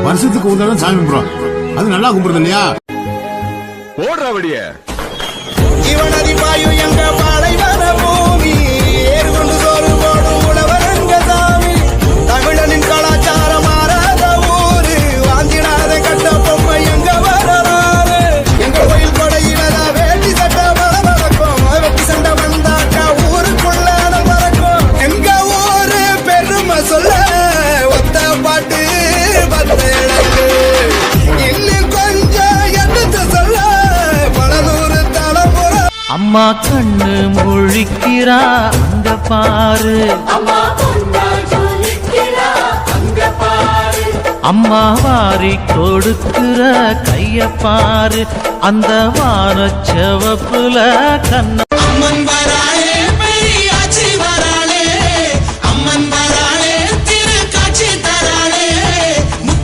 வருஷத்துக்கு ஒரு தடவை சாமி கும்பிடுறோம். அது நல்லா கும்பிடுறது இல்லையா? ஓடுற வழிய இவனதி பாயு எங்க பாலைவன பூமி ஏறு கொண்டு சோறு போடும் உழவரங்க சாமி. தமிழனின் கலாச்சாரம் மாறாத ஊரு வாந்திடாத கட்ட பொம்மை எங்க வரலாறு. எங்க கோயில் கொடையிலதா வேட்டி சட்ட மழ நடக்கும். வெட்டி சண்டை வந்தாக்கா ஊருக்குள்ள பறக்கும். எங்க ஊரு பெருமை சொல்ல ஒத்த பாட்டு பத்தேழு இன்னும் கொஞ்சம் எடுத்து சொல்ல பல நூறு தலைமுறை. அம்மா கண்ணு முழிக்கிறா அங்க பாரு, அம்மா வாரி கொடுக்கிற கைய பாரு, அந்த வான செவப்புல கண்ண